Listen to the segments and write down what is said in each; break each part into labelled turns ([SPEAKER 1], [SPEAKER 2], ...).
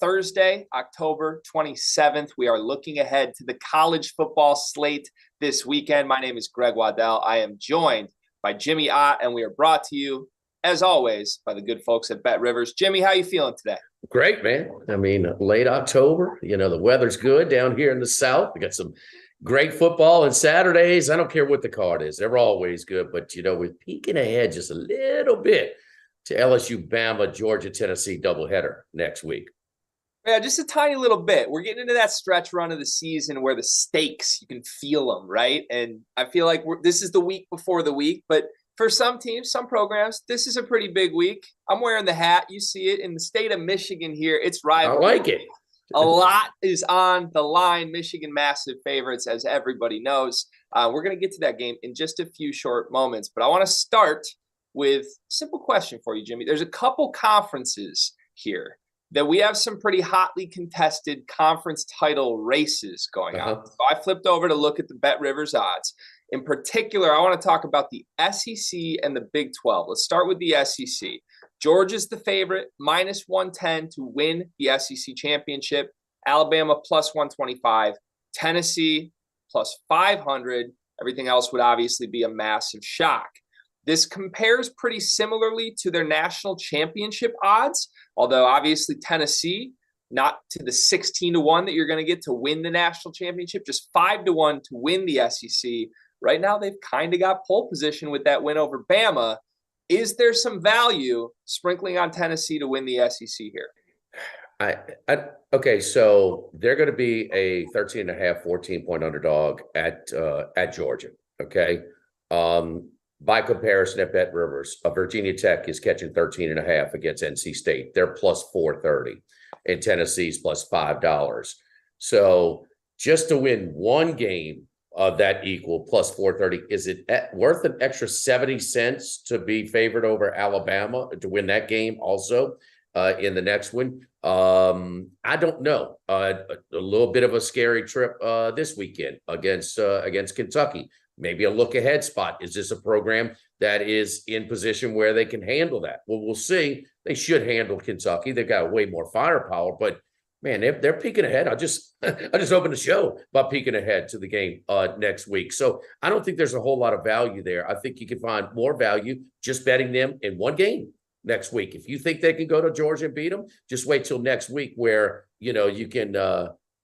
[SPEAKER 1] Thursday, October 27th. We are looking ahead to the college football slate this weekend. My name is Greg Waddell. I am joined by Jimmy Ott, and we are brought to you, as always, by the good folks at Bet Rivers. Jimmy, how you feeling today?
[SPEAKER 2] Great, man. I mean, late October, the weather's good down here in the South. We got some great football and Saturdays. I don't care what the card is. They're always good. But, we're peeking ahead just a little bit to LSU, Bama, Georgia, Tennessee doubleheader next week.
[SPEAKER 1] Yeah, just a tiny little bit. We're getting into that stretch run of the season where the stakes, you can feel them, right? And I feel like this is the week before the week. But for some teams, some programs, this is a pretty big week. I'm wearing the hat. You see it in the state of Michigan here. It's rivalry.
[SPEAKER 2] I like it.
[SPEAKER 1] A lot is on the line. Michigan, massive favorites, as everybody knows. We're going to get to that game in just a few short moments. But I want to start with a simple question for you, Jimmy. There's a couple conferences here that we have some pretty hotly contested conference title races going on. So I flipped over to look at the Bet Rivers odds. In particular, I want to talk about the SEC and the Big 12. Let's start with the SEC. Georgia's the favorite, minus 110 to win the SEC championship. Alabama plus 125. Tennessee plus 500. Everything else would obviously be a massive shock. This compares pretty similarly to their national championship odds, although obviously Tennessee, not to the 16-1 that you're going to get to win the national championship, just 5-1 to win the SEC. Right now, they've kind of got pole position with that win over Bama. Is there some value sprinkling on Tennessee to win the SEC here?
[SPEAKER 2] Okay, so they're going to be a 13.5, 14-point underdog at Georgia, okay? By comparison, at Bet Rivers, Virginia Tech is catching 13.5 against NC State. They're plus 430, and Tennessee's plus $5. So just to win one game of that equal plus 430, is it worth an extra 70 cents to be favored over Alabama to win that game also in the next one? I don't know. A little bit of a scary trip this weekend against Kentucky. Maybe a look-ahead spot. Is this a program that is in position where they can handle that? Well, we'll see. They should handle Kentucky. They've got way more firepower, but man, they're peeking ahead. I just opened the show about peeking ahead to the game next week. So I don't think there's a whole lot of value there. I think you can find more value just betting them in one game next week. If you think they can go to Georgia and beat them, just wait till next week where you can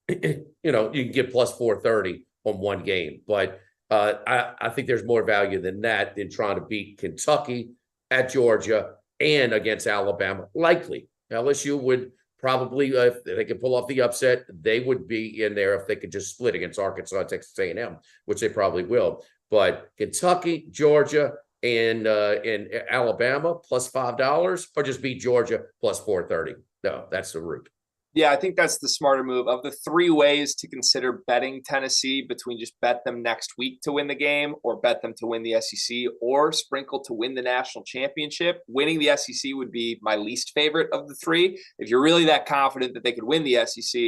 [SPEAKER 2] get plus 430 on one game, but. I think there's more value than that than trying to beat Kentucky at Georgia and against Alabama. Likely, LSU would probably, if they could pull off the upset, they would be in there if they could just split against Arkansas, Texas A&M, which they probably will. But Kentucky, Georgia, and Alabama plus $5, or just beat Georgia plus 430. No, that's the route.
[SPEAKER 1] Yeah, I think that's the smarter move. Of the three ways to consider betting Tennessee, between just bet them next week to win the game or bet them to win the SEC or sprinkle to win the national championship, winning the SEC would be my least favorite of the three. If you're really that confident that they could win the SEC,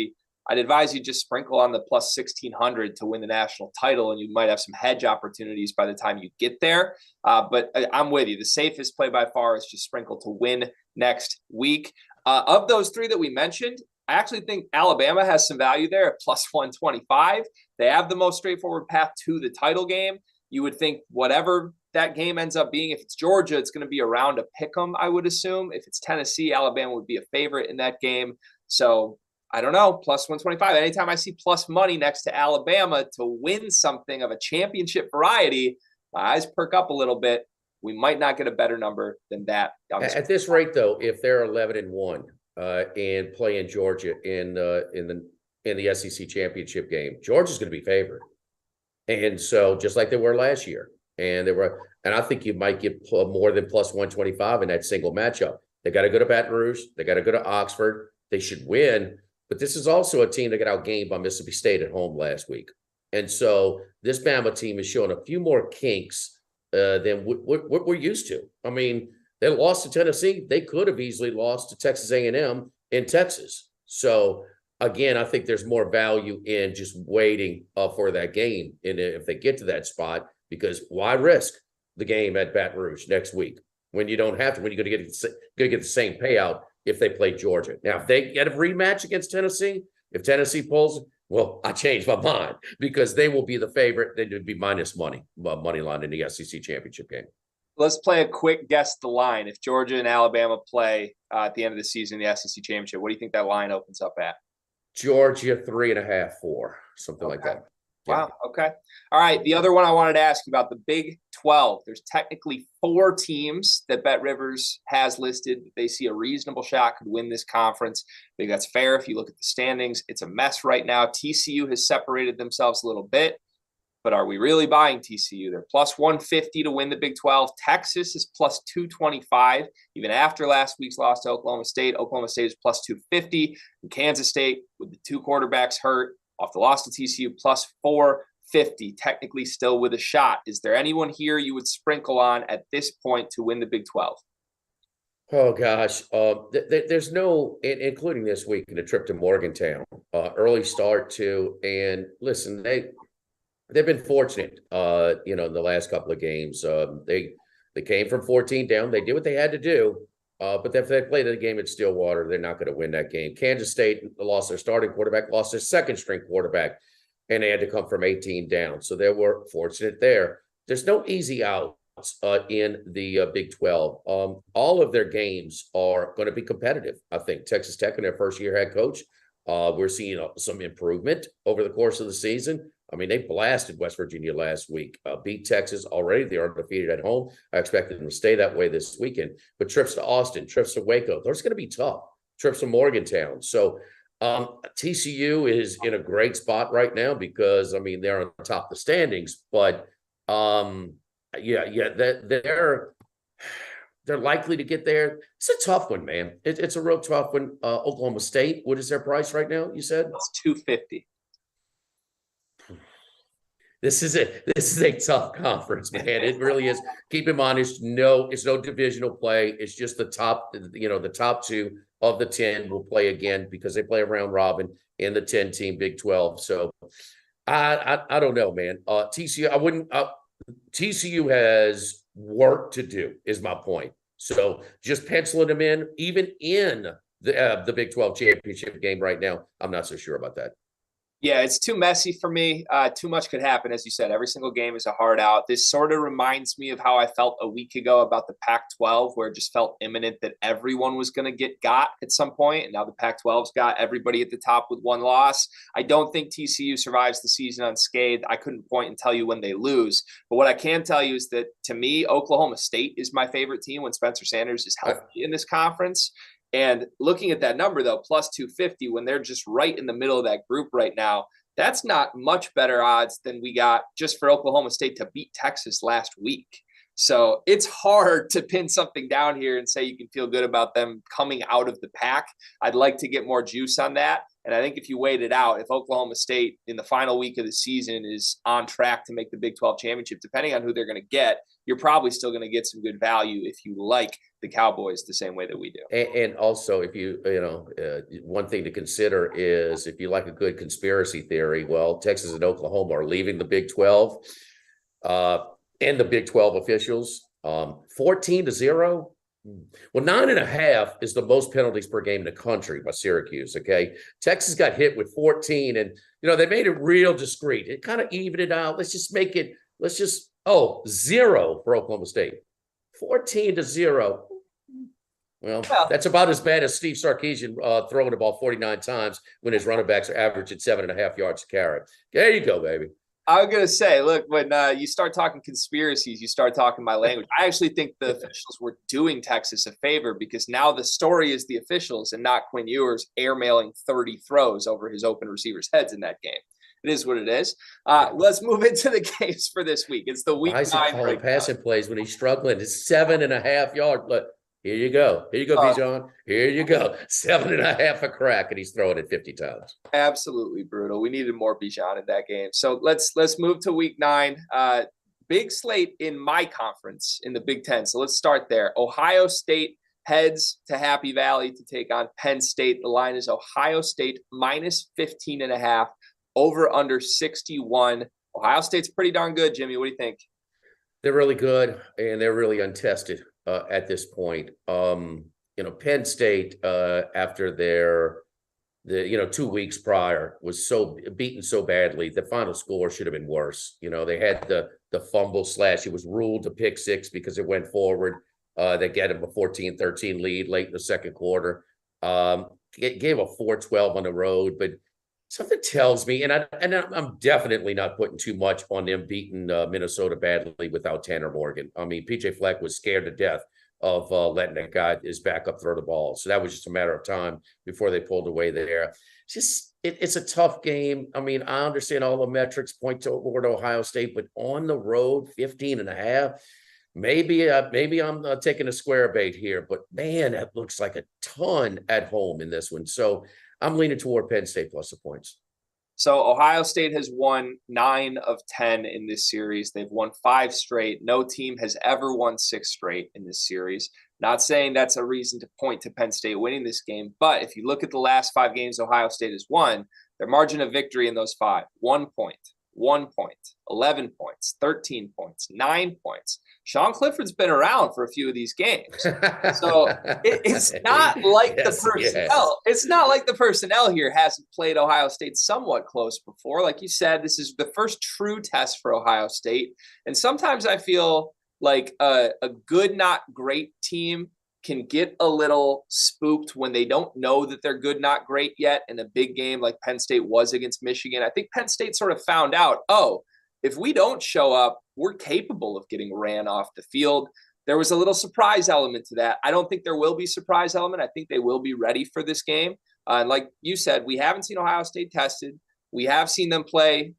[SPEAKER 1] I'd advise you just sprinkle on the plus 1,600 to win the national title, and you might have some hedge opportunities by the time you get there. But I'm with you. The safest play by far is just sprinkle to win next week. Of those three that we mentioned, I actually think Alabama has some value there at plus 125. They have the most straightforward path to the title game. You would think whatever that game ends up being, if it's Georgia, it's going to be around a pick 'em, I would assume. If it's Tennessee, Alabama would be a favorite in that game. So I don't know, plus 125. Anytime I see plus money next to Alabama to win something of a championship variety, my eyes perk up a little bit. We might not get a better number than that.
[SPEAKER 2] At this rate, though, if they're 11-1, and playing Georgia in the SEC championship game, Georgia's going to be favored, and so just like they were last year, and I think you might get more than plus 125 in that single matchup. They got to go to Baton Rouge, they got to go to Oxford. They should win, but this is also a team that got outgained by Mississippi State at home last week, and so this Bama team is showing a few more kinks than what we're used to. I mean. They lost to Tennessee. They could have easily lost to Texas A&M in Texas. So, again, I think there's more value in just waiting for that game. And if they get to that spot, because why risk the game at Baton Rouge next week when you don't have to, when you're going to get the same payout if they play Georgia. Now, if they get a rematch against Tennessee, if Tennessee pulls, well, I changed my mind because they will be the favorite. They would be minus money line in the SEC championship game.
[SPEAKER 1] Let's play a quick guess the line. If Georgia and Alabama play at the end of the season, the SEC championship, what do you think that line opens up at?
[SPEAKER 2] Georgia 3.5, 4, something like that.
[SPEAKER 1] Wow. Okay. All right. The other one I wanted to ask you about, the Big 12. There's technically 4 teams that Bet Rivers has listed. They see a reasonable shot could win this conference. I think that's fair. If you look at the standings, it's a mess right now. TCU has separated themselves a little bit, but are we really buying TCU? They're plus 150 to win the Big 12. Texas is plus 225. Even after last week's loss to Oklahoma State is plus 250. And Kansas State, with the 2 quarterbacks hurt, off the loss to TCU, plus 450, technically still with a shot. Is there anyone here you would sprinkle on at this point to win the Big 12?
[SPEAKER 2] Oh, gosh. There's no, including this week in a trip to Morgantown, early start too. And listen, they've been fortunate, in the last couple of games. They came from 14 down. They did what they had to do. But if they played the game at Stillwater, they're not going to win that game. Kansas State lost their starting quarterback, lost their second-string quarterback, and they had to come from 18 down. So they were fortunate there. There's no easy outs in the Big 12. All of their games are going to be competitive. I think Texas Tech and their first-year head coach, we're seeing some improvement over the course of the season. I mean, they blasted West Virginia last week, beat Texas already. They are undefeated at home. I expect them to stay that way this weekend. But trips to Austin, trips to Waco, those are going to be tough. Trips to Morgantown. So TCU is in a great spot right now because, I mean, they're on top of the standings. But, they're likely to get there. It's a tough one, man. It's a real tough one. Oklahoma State, what is their price right now, you said?
[SPEAKER 1] It's 250.
[SPEAKER 2] This is a tough conference, man. It really is. Keep in mind, it's no divisional play. It's just the top, the top 2 of the 10 will play again because they play a round robin in the 10-team Big 12. So I don't know, man. TCU has work to do, is my point. So just penciling them in, even in the Big 12 championship game right now, I'm not so sure about that.
[SPEAKER 1] Yeah, it's too messy for me. Too much could happen. As you said, every single game is a hard out. This sort of reminds me of how I felt a week ago about the Pac-12, where it just felt imminent that everyone was going to get got at some point. And now the Pac-12's got everybody at the top with 1 loss. I don't think TCU survives the season unscathed. I couldn't point and tell you when they lose. But what I can tell you is that, to me, Oklahoma State is my favorite team when Spencer Sanders is healthy in this conference. And looking at that number, though, plus 250, when they're just right in the middle of that group right now, that's not much better odds than we got just for Oklahoma State to beat Texas last week. So it's hard to pin something down here and say you can feel good about them coming out of the pack. I'd like to get more juice on that. And I think if you wait it out, if Oklahoma State in the final week of the season is on track to make the Big 12 championship, depending on who they're going to get, you're probably still going to get some good value if you like the Cowboys the same way that we do.
[SPEAKER 2] And also, if one thing to consider is if you like a good conspiracy theory, well, Texas and Oklahoma are leaving the Big 12 and the Big 12 officials 14-0. Well, 9.5 is the most penalties per game in the country by Syracuse. Okay. Texas got hit with 14 and, they made it real discreet. It kind of evened it out. Let's just 0 for Oklahoma State. 14-0. Well, that's about as bad as Steve Sarkisian throwing the ball 49 times when his running backs are averaging 7.5 yards a carry. There you go, baby.
[SPEAKER 1] I was going to say, look, when you start talking conspiracies, you start talking my language. I actually think the officials were doing Texas a favor because now the story is the officials and not Quinn Ewers airmailing 30 throws over his open receivers' heads in that game. It is what it is. Let's move into the games for this week. It's the week 9
[SPEAKER 2] calling passing plays when he's struggling. It's 7.5 yards. Look, here you go. Here you go, Bijan. Here you go. 7.5 a crack, and he's throwing it 50 times.
[SPEAKER 1] Absolutely brutal. We needed more Bijan in that game. So let's move to week 9. Big slate in my conference in the Big 10. So let's start there. Ohio State heads to Happy Valley to take on Penn State. The line is Ohio State minus 15.5, over under 61. Ohio State's pretty darn good, Jimmy. What do you think?
[SPEAKER 2] They're really good, and they're really untested at this point. Penn State, after the 2 weeks prior was so beaten so badly, the final score should have been worse. They had the fumble slash, it was ruled a pick six because it went forward. They get him a 14-13 lead late in the second quarter. It gave a 4-12 on the road, but something tells me, and I'm definitely not putting too much on them beating Minnesota badly without Tanner Morgan. I mean, PJ Fleck was scared to death of letting that guy, his backup, throw the ball. So that was just a matter of time before they pulled away there. It's a tough game. I mean, I understand all the metrics point toward Ohio State, but on the road, 15.5. Maybe I'm taking a square bait here, but man, that looks like a ton at home in this one. So I'm leaning toward Penn State plus the points.
[SPEAKER 1] So Ohio State has won 9 of 10 in this series. They've won 5 straight. No team has ever won 6 straight in this series. Not saying that's a reason to point to Penn State winning this game, but if you look at the last 5 games Ohio State has won, their margin of victory in those 5, 1 point, 1 point, 11 points, 13 points, 9 points. Sean Clifford's been around for a few of these games. So it's not like the personnel. It's not like the personnel here hasn't played Ohio State somewhat close before. Like you said, this is the first true test for Ohio State. And sometimes I feel like a good, not great team can get a little spooked when they don't know that they're good, not great yet in a big game like Penn State was against Michigan. I think Penn State sort of found out, if we don't show up, we're capable of getting ran off the field. There was a little surprise element to that. I don't think there will be surprise element. I think they will be ready for this game. And like you said, we haven't seen Ohio State tested. We have seen them play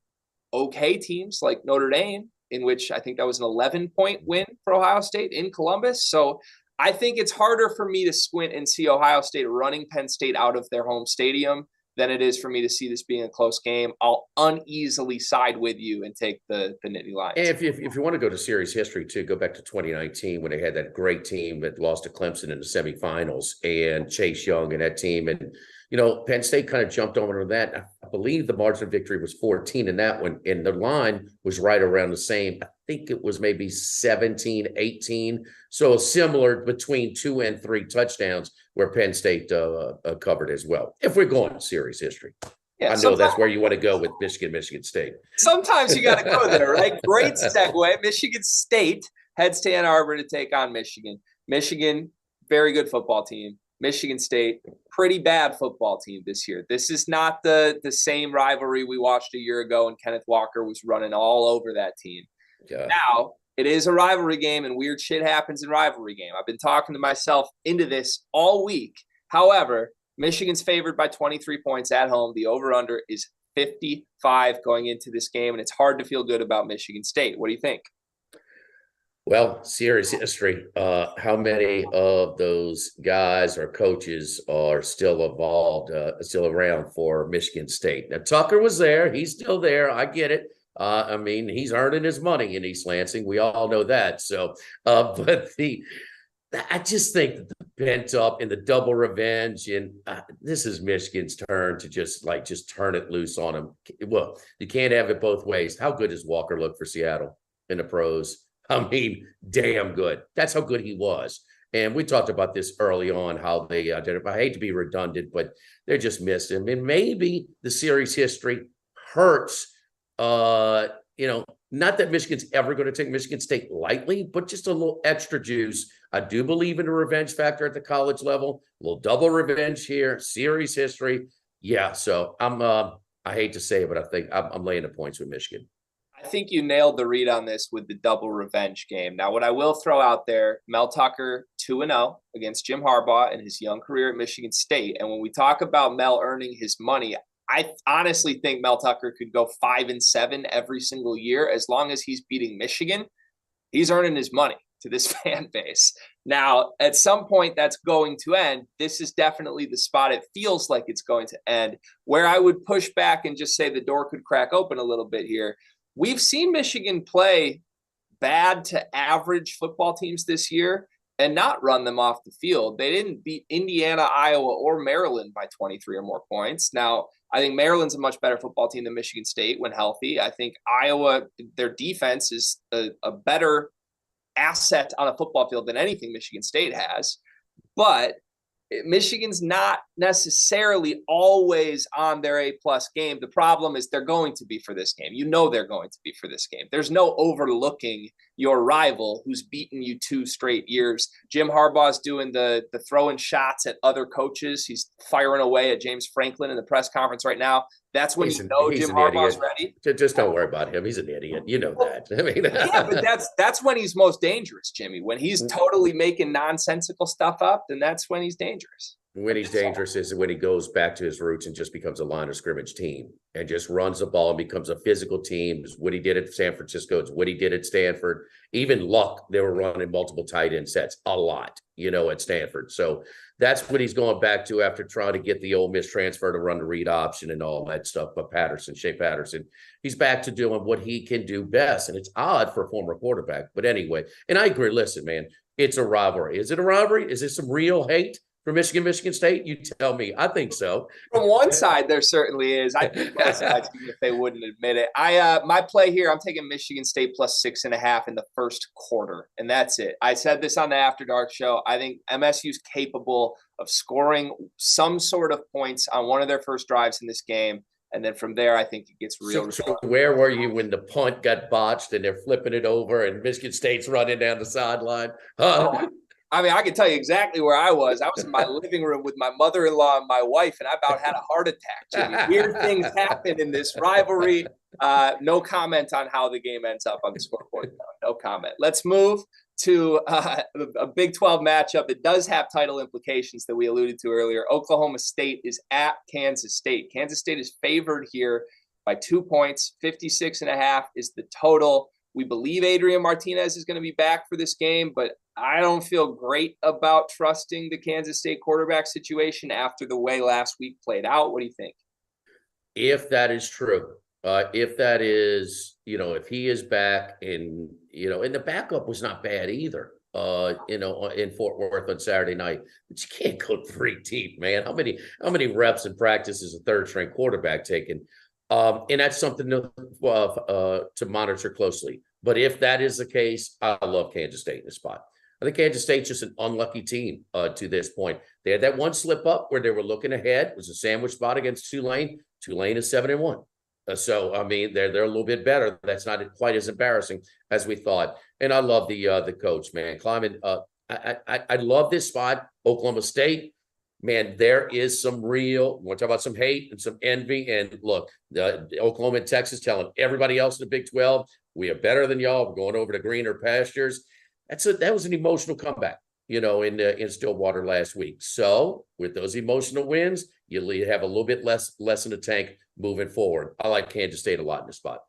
[SPEAKER 1] okay teams like Notre Dame, in which I think that was an 11-point win for Ohio State in Columbus. So I think it's harder for me to squint and see Ohio State running Penn State out of their home stadium than it is for me to see this being a close game. I'll uneasily side with you and take the Nittany Lions.
[SPEAKER 2] And if you want to go to series history too, go back to 2019 when they had that great team that lost to Clemson in the semifinals and Chase Young and that team. And, Penn State kind of jumped over that. I believe the margin of victory was 14 in that one. And the line was right around the same. I think it was maybe 17, 18. So similar between 2 and 3 touchdowns where Penn State covered as well. If we're going to series history. Yeah, I know that's where you want to go with Michigan State.
[SPEAKER 1] Sometimes you got to go there, right? Great segue. Michigan State heads to Ann Arbor to take on Michigan. Michigan, very good football team. Michigan State, pretty bad football team this year. This is not the same rivalry we watched a year ago and Kenneth Walker was running all over that team. Yeah. Now, it is a rivalry game and weird shit happens in rivalry game. I've been talking to myself into this all week. However, Michigan's favored by 23 points at home. The over-under is 55 going into this game, and it's hard to feel good about Michigan State. What do you think?
[SPEAKER 2] Well, series history. How many of those guys or coaches are still still around for Michigan State? Now, Tucker was there. He's still there. I get it. I mean, he's earning his money in East Lansing. We all know that. So, but I just think that the pent up and the double revenge, and this is Michigan's turn to just turn it loose on him. Well, you can't have it both ways. How good does Walker look for Seattle in the pros? I mean, damn good. That's how good he was. And we talked about this early on, how they identify. I hate to be redundant, but they just missed him. And maybe the series history hurts, not that Michigan's ever going to take Michigan State lightly, but just a little extra juice. I do believe in a revenge factor at the college level. A little double revenge here, series history. Yeah, so I hate to say it, but I think I'm laying the points with Michigan.
[SPEAKER 1] I think you nailed the read on this with the double revenge game. Now, what I will throw out there, Mel Tucker 2-0 against Jim Harbaugh in his young career at Michigan State. And when we talk about Mel earning his money, I honestly think Mel Tucker could go 5-7 every single year. As long as he's beating Michigan, he's earning his money to this fan base. Now, at some point that's going to end. This is definitely the spot it feels like it's going to end. Where I would push back and just say the door could crack open a little bit here. We've seen Michigan play bad to average football teams this year and not run them off the field. They didn't beat Indiana, Iowa, or Maryland by 23 or more points. Now, I think Maryland's a much better football team than Michigan State when healthy. I think Iowa, their defense is a better asset on a football field than anything Michigan State has. But Michigan's not necessarily always on their A-plus game. The problem is they're going to be for this game. You know they're going to be for this game. There's no overlooking your rival who's beaten you 2 straight years. Jim Harbaugh's doing the throwing shots at other coaches. He's firing away at James Franklin in the press conference right now. That's when Jim Harbaugh's ready.
[SPEAKER 2] Just don't worry about him. He's an idiot. You know that. I mean,
[SPEAKER 1] yeah, but that's when he's most dangerous, Jimmy. When he's totally making nonsensical stuff up, then that's when he's dangerous.
[SPEAKER 2] When he's dangerous is when he goes back to his roots and just becomes a line of scrimmage team and just runs the ball and becomes a physical team. It's what he did at San Francisco. It's what he did at Stanford. Even Luck, they were running multiple tight end sets a lot, at Stanford. So that's what he's going back to after trying to get the Ole Miss transfer to run the read option and all that stuff. But Shea Patterson, he's back to doing what he can do best. And it's odd for a former quarterback. But anyway, and I agree. Listen, man, it's a rivalry. Is it a rivalry? Is it some real hate for Michigan State? You tell me. I think so.
[SPEAKER 1] From one side, there certainly is. I think both sides, even if they wouldn't admit it. My play here, I'm taking Michigan State plus 6.5 in the first quarter, and that's it. I said this on the After Dark show. I think MSU's capable of scoring some sort of points on one of their first drives in this game. And then from there, I think it gets real.
[SPEAKER 2] So where were you when the punt got botched and they're flipping it over and Michigan State's running down the sideline?
[SPEAKER 1] I mean, I can tell you exactly where I was. I was in my living room with my mother-in-law and my wife, and I about had a heart attack, Jimmy. Weird things happen in this rivalry. No comment on how the game ends up on the scoreboard. No comment. Let's move to a Big 12 matchup. It does have title implications that we alluded to earlier. Oklahoma State is at Kansas State. Kansas State is favored here by 2 points. 56.5 is the total. We believe Adrian Martinez is going to be back for this game, but I don't feel great about trusting the Kansas State quarterback situation after the way last week played out. What do you think?
[SPEAKER 2] If that is true, if that is, if he is back and the backup was not bad either, in Fort Worth on Saturday night, but you can't go 3 deep, man. How many reps and practices a third string quarterback taking? And that's something to monitor closely. But if that is the case, I love Kansas State in the spot. I think Kansas State's just an unlucky team to this point. They had that one slip up where they were looking ahead. It was a sandwich spot against Tulane. Tulane is 7-1. So, I mean, they're a little bit better. That's not quite as embarrassing as we thought. And I love the coach, man. Climbing. I love this spot. Oklahoma State. Man, there is some real, want to talk about some hate and some envy. And look, Oklahoma and Texas telling everybody else in the Big 12, we are better than y'all. We're going over to greener pastures. That was an emotional comeback, in Stillwater last week. So with those emotional wins, you have a little bit less in the tank moving forward. I like Kansas State a lot in the spot.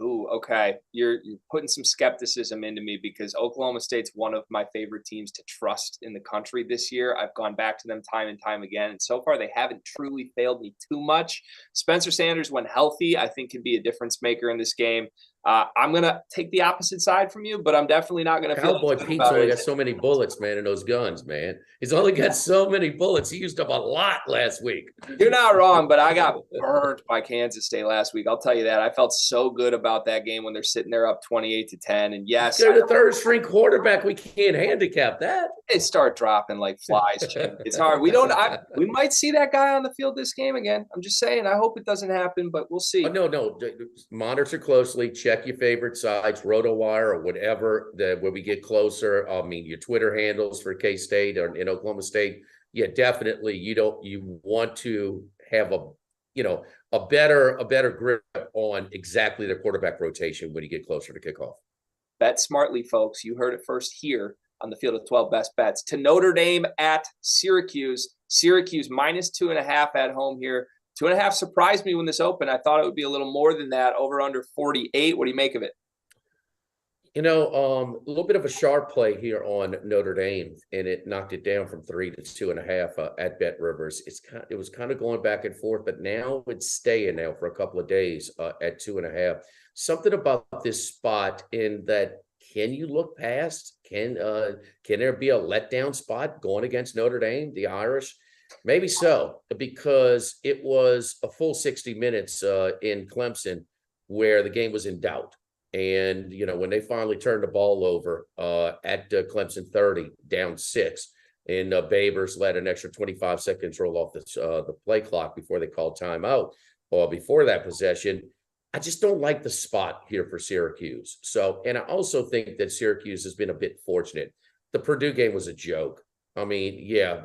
[SPEAKER 1] Ooh, okay. You're putting some skepticism into me because Oklahoma State's one of my favorite teams to trust in the country this year. I've gone back to them time and time again, and so far they haven't truly failed me too much. Spencer Sanders, when healthy, I think can be a difference maker in this game. I'm going to take the opposite side from you, but I'm definitely not going to feel
[SPEAKER 2] Cowboy Pete's only got so many bullets, man, in those guns, man. He's only got so many bullets. He used up a lot last week.
[SPEAKER 1] You're not wrong, but I got burned by Kansas State last week. I'll tell you that. I felt so good about that game when they're sitting there up 28-10. And yes,
[SPEAKER 2] they're the third string quarterback. We can't handicap that.
[SPEAKER 1] They start dropping like flies. It's hard. We might see that guy on the field this game again. I'm just saying. I hope it doesn't happen, but we'll see.
[SPEAKER 2] No. Monitor closely. Check your favorite sites, RotoWire or whatever, when we get closer. I mean, your Twitter handles for K-State or in Oklahoma State. Yeah, definitely. You want to have a better grip on exactly the quarterback rotation when you get closer to kickoff.
[SPEAKER 1] Bet smartly, folks. You heard it first here on the Field of 12 Best Bets. To Notre Dame at Syracuse. Syracuse minus 2.5 at home here. 2.5 surprised me when this opened. I thought it would be a little more than that, over under 48. What do you make of it?
[SPEAKER 2] A little bit of a sharp play here on Notre Dame, and it knocked it down from 3 to 2.5 at Bet Rivers. It was kind of going back and forth, but now it's staying now for a couple of days at 2.5. Something about this spot in that, can you look past? Can there be a letdown spot going against Notre Dame, the Irish? Maybe so, because it was a full 60 minutes in Clemson where the game was in doubt. And, when they finally turned the ball over at Clemson 30, down 6, and Babers let an extra 25 seconds roll off the play clock before they called timeout or before that possession. I just don't like the spot here for Syracuse. So, and I also think that Syracuse has been a bit fortunate. The Purdue game was a joke. I mean, yeah,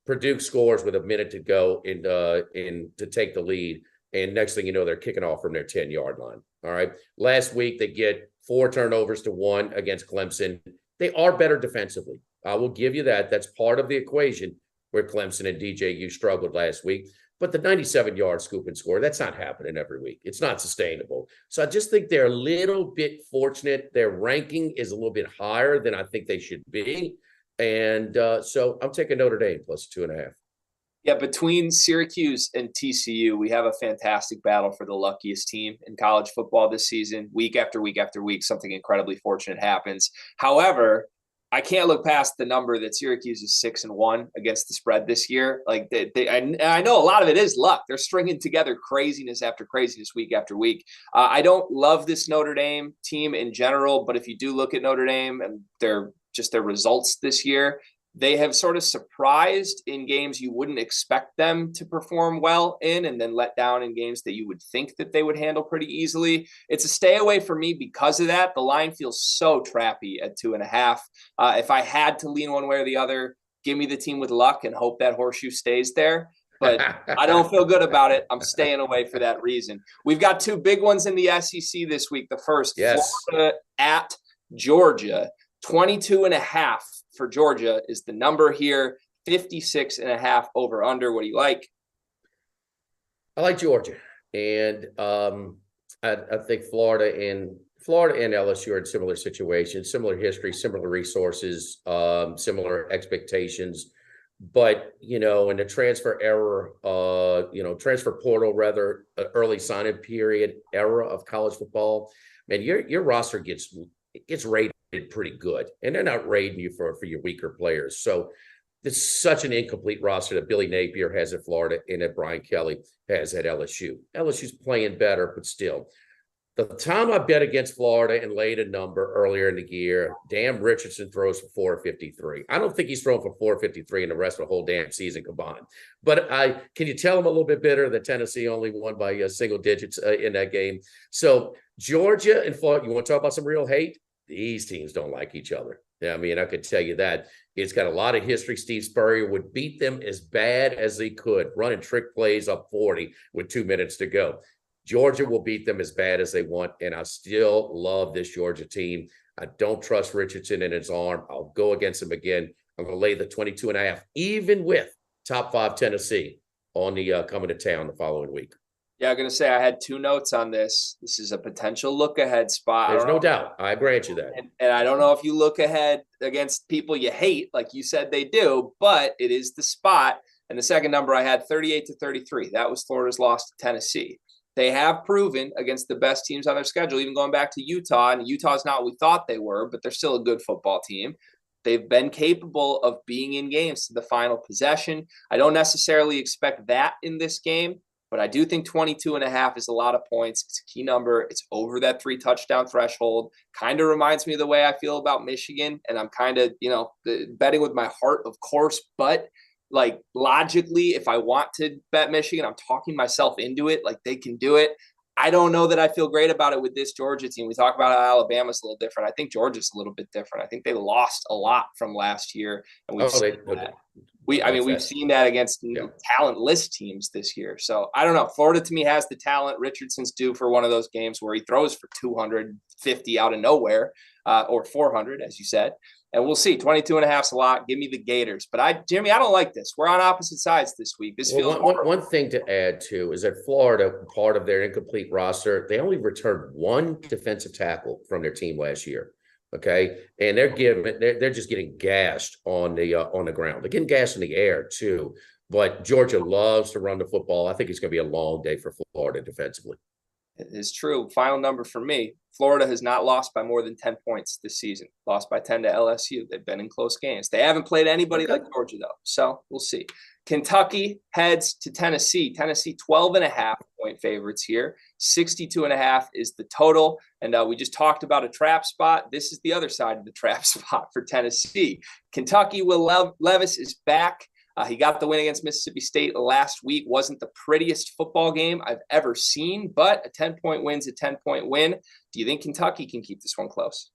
[SPEAKER 2] Purdue scores with a minute to go in to take the lead, and next thing you know, they're kicking off from their 10-yard line. All right. Last week they get 4 turnovers to 1 against Clemson. They are better defensively. I will give you that. That's part of the equation where Clemson and DJU struggled last week. But the 97-yard scoop and score, that's not happening every week. It's not sustainable. So I just think they're a little bit fortunate. Their ranking is a little bit higher than I think they should be. And so I'm taking Notre Dame plus 2.5.
[SPEAKER 1] Yeah, between Syracuse and TCU, we have a fantastic battle for the luckiest team in college football this season. Week after week after week, something incredibly fortunate happens. However, I can't look past the number that Syracuse is 6-1 against the spread this year. Like I know a lot of it is luck. They're stringing together craziness after craziness week after week. I don't love this Notre Dame team in general, but if you do look at Notre Dame and their results this year, they have sort of surprised in games you wouldn't expect them to perform well in, and then let down in games that you would think that they would handle pretty easily. It's a stay away for me because of that. The line feels so trappy at 2.5. If I had to lean one way or the other, give me the team with luck and hope that horseshoe stays there. But I don't feel good about it. I'm staying away for that reason. We've got 2 big ones in the SEC this week. The first, yes, Florida at Georgia. 22.5 for Georgia is the number here. 56.5 over under. What do you like?
[SPEAKER 2] I like Georgia, and I think Florida and LSU are in similar situations, similar history, similar resources, similar expectations. But in the transfer era, transfer portal rather, early sign-in period era of college football, man, your roster gets rated pretty good, and they're not rating you for your weaker players. So it's such an incomplete roster that Billy Napier has at Florida and that Brian Kelly has at LSU. LSU's playing better, but still. The time I bet against Florida and laid a number earlier in the year, damn, Richardson throws for 453. I don't think he's thrown for 453 in the rest of the whole damn season combined. But can you tell him a little bit bitter that Tennessee only won by single digits in that game? So Georgia and Florida, you want to talk about some real hate? These teams don't like each other. I mean, I could tell you that. It's got a lot of history. Steve Spurrier would beat them as bad as he could, running trick plays up 40 with 2 minutes to go. Georgia will beat them as bad as they want, and I still love this Georgia team. I don't trust Richardson in his arm. I'll go against him again. I'm going to lay the 22.5, even with top 5 Tennessee on the coming to town the following week.
[SPEAKER 1] Yeah, I'm going to say I had 2 notes on this. This is a potential look-ahead spot.
[SPEAKER 2] There's no doubt. I grant you that.
[SPEAKER 1] And I don't know if you look ahead against people you hate, like you said they do, but it is the spot. And the second number I had, 38-33. That was Florida's loss to Tennessee. They have proven against the best teams on their schedule, even going back to Utah, and Utah's not what we thought they were, but they're still a good football team. They've been capable of being in games to the final possession. I don't necessarily expect that in this game, but I do think 22.5 is a lot of points. It's a key number. It's over that 3 touchdown threshold. Kind of reminds me of the way I feel about Michigan. And I'm kind of, betting with my heart, of course. But like logically, if I want to bet Michigan, I'm talking myself into it. Like they can do it. I don't know that I feel great about it with this Georgia team. We talk about how Alabama's a little different. I think Georgia's a little bit different. I think they lost a lot from last year. And we've seen that. We've seen that against talentless teams this year. So I don't know. Florida to me has the talent. Richardson's due for one of those games where he throws for 250 out of nowhere, or 400, as you said. And we'll see. 22.5 is a lot. Give me the Gators. But Jimmy, I don't like this. We're on opposite sides this week. This feels
[SPEAKER 2] one thing to add too is that Florida, part of their incomplete roster, they only returned 1 defensive tackle from their team last year. Okay, and they're just getting gashed on the ground. They're getting gashed in the air too. But Georgia loves to run the football. I think it's going to be a long day for Florida defensively.
[SPEAKER 1] It is true. Final number for me, Florida has not lost by more than 10 points this season. Lost by 10 to LSU. They've been in close games. They haven't played anybody like Georgia, though. So we'll see. Kentucky heads to Tennessee. Tennessee 12.5-point favorites here. 62.5 is the total. And we just talked about a trap spot. This is the other side of the trap spot for Tennessee. Kentucky, Will Levis is back. He got the win against Mississippi State last week. Wasn't the prettiest football game I've ever seen, but a 10-point win's a 10-point win. Do you think Kentucky can keep this one close?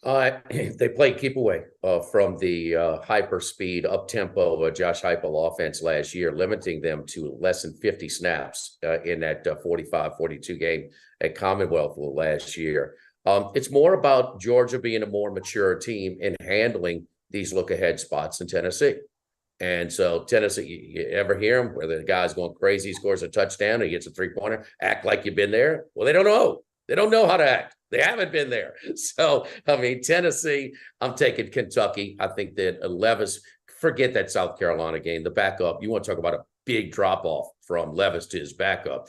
[SPEAKER 2] They played keep away from the hyper speed up tempo Josh Heupel offense last year, limiting them to less than 50 snaps in that 45-42 game at Commonwealth last year. It's more about Georgia being a more mature team in handling these look ahead spots in Tennessee. And so Tennessee, you ever hear them where the guy's going crazy, he scores a touchdown, and he gets a 3-pointer, act like you've been there? Well, they don't know. They don't know how to act. They haven't been there. So, I mean, Tennessee, I'm taking Kentucky. I think that Levis, forget that South Carolina game, the backup. You want to talk about a big drop-off from Levis to his backup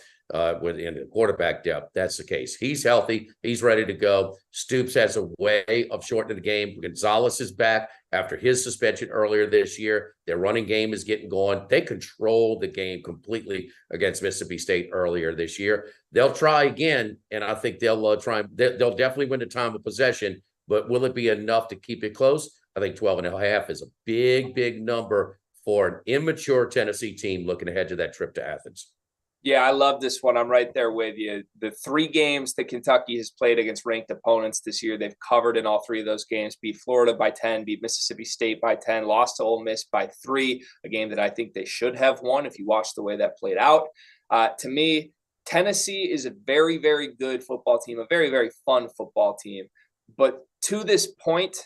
[SPEAKER 2] within the quarterback depth. That's the case. He's healthy. He's ready to go. Stoops has a way of shortening the game. Gonzalez is back after his suspension earlier this year. Their running game is getting going. They controlled the game completely against Mississippi State earlier this year. They'll try again, and I think they'll try. They'll definitely win the time of possession, but will it be enough to keep it close? I think 12.5 is a big, big number for an immature Tennessee team looking ahead to that trip to Athens.
[SPEAKER 1] Yeah, I love this one. I'm right there with you. The 3 games that Kentucky has played against ranked opponents this year, they've covered in all 3 of those games, beat Florida by 10, beat Mississippi State by 10, lost to Ole Miss by 3, a game that I think they should have won if you watch the way that played out. To me, Tennessee is a very, very good football team, a very, very fun football team. But to this point,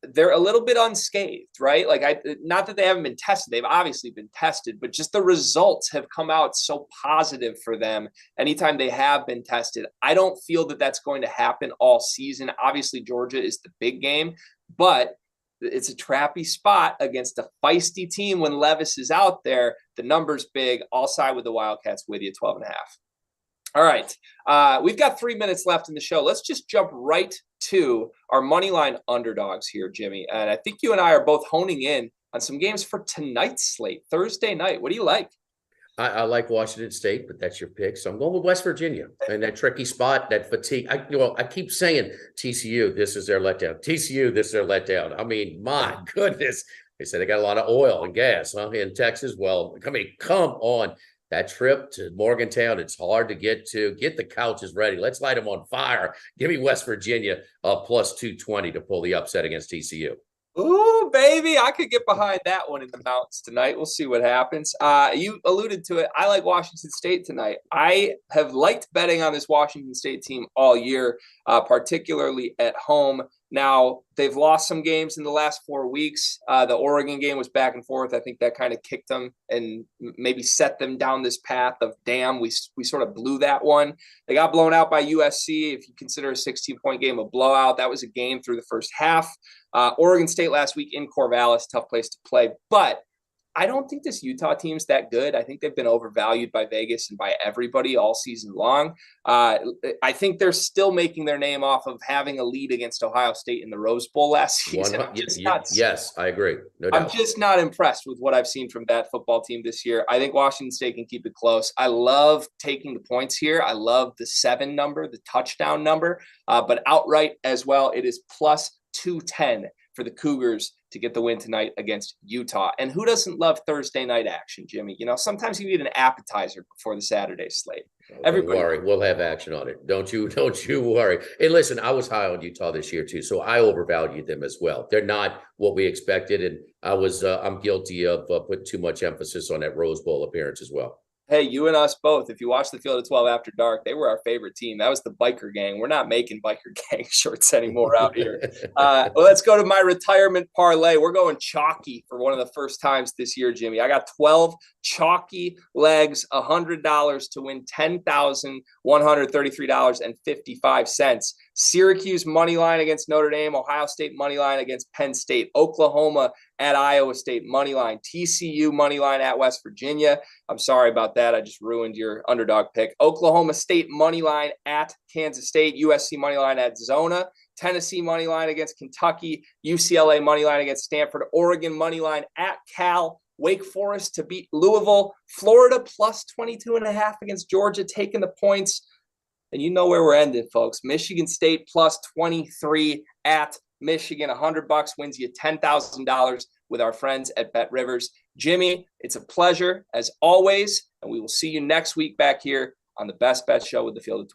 [SPEAKER 1] they're a little bit unscathed, right? Like, not that they haven't been tested. They've obviously been tested, but just the results have come out so positive for them anytime they have been tested. I don't feel that that's going to happen all season. Obviously, Georgia is the big game, but it's a trappy spot against a feisty team when Levis is out there. The number's big. I'll side with the Wildcats with you, 12.5. All right. We've got 3 minutes left in the show. Let's just jump right to our Moneyline Underdogs here, Jimmy. And I think you and I are both honing in on some games for tonight's slate, Thursday night. What do you like?
[SPEAKER 2] I like Washington State, but that's your pick. So I'm going with West Virginia and that tricky spot, that fatigue. I keep saying TCU, this is their letdown. TCU, this is their letdown. I mean, my goodness. They said they got a lot of oil and gas in Texas. Well, I mean, come on. That trip to Morgantown, it's hard to get to. Get the couches ready. Let's light them on fire. Give me West Virginia plus 220 to pull the upset against TCU.
[SPEAKER 1] Ooh, baby, I could get behind that one in the mountains tonight. We'll see what happens. You alluded to it. I like Washington State tonight. I have liked betting on this Washington State team all year, particularly at home. Now, they've lost some games in the last 4 weeks. The Oregon game was back and forth. I think that kind of kicked them and maybe set them down this path of, damn, we sort of blew that one. They got blown out by USC. If you consider a 16-point game a blowout, that was a game through the first half. Oregon State last week in Corvallis, tough place to play. But I don't think this Utah team's that good. I think they've been overvalued by Vegas and by everybody all season long. I think they're still making their name off of having a lead against Ohio State in the Rose Bowl last season.
[SPEAKER 2] Yes, I agree. No doubt.
[SPEAKER 1] I'm just not impressed with what I've seen from that football team this year. I think Washington State can keep it close. I love taking the points here. I love the 7 number, the touchdown number, but outright as well, it is plus 210 for the Cougars to get the win tonight against Utah. And who doesn't love Thursday night action, Jimmy? You know, sometimes you need an appetizer before the Saturday slate.
[SPEAKER 2] Everybody, don't worry, we'll have action on it. Don't you worry. Hey, listen, I was high on Utah this year too, so I overvalued them as well. They're not what we expected, and I'm guilty of putting too much emphasis on that Rose Bowl appearance as well.
[SPEAKER 1] Hey, you and us both. If you watch the Field of 12 after dark, they were our favorite team. That was the biker gang. We're not making biker gang shirts anymore out here. Well, let's go to my retirement parlay. We're going chalky for one of the first times this year, Jimmy. I got 12 chalky legs, $100 to win $10,133.55. Syracuse money line against Notre Dame, Ohio State money line against Penn State, Oklahoma at Iowa State money line, TCU money line at West Virginia. I'm sorry about that. I just ruined your underdog pick. Oklahoma State money line at Kansas State, USC money line at Zona, Tennessee money line against Kentucky, UCLA money line against Stanford, Oregon money line at Cal, Wake Forest to beat Louisville, Florida plus 22.5 against Georgia, taking the points. And you know where we're ending, folks. Michigan State plus 23 at Michigan. $100 wins you $10,000 with our friends at Bet Rivers. Jimmy, it's a pleasure as always, and we will see you next week back here on the Best Bet Show with the Field of 12.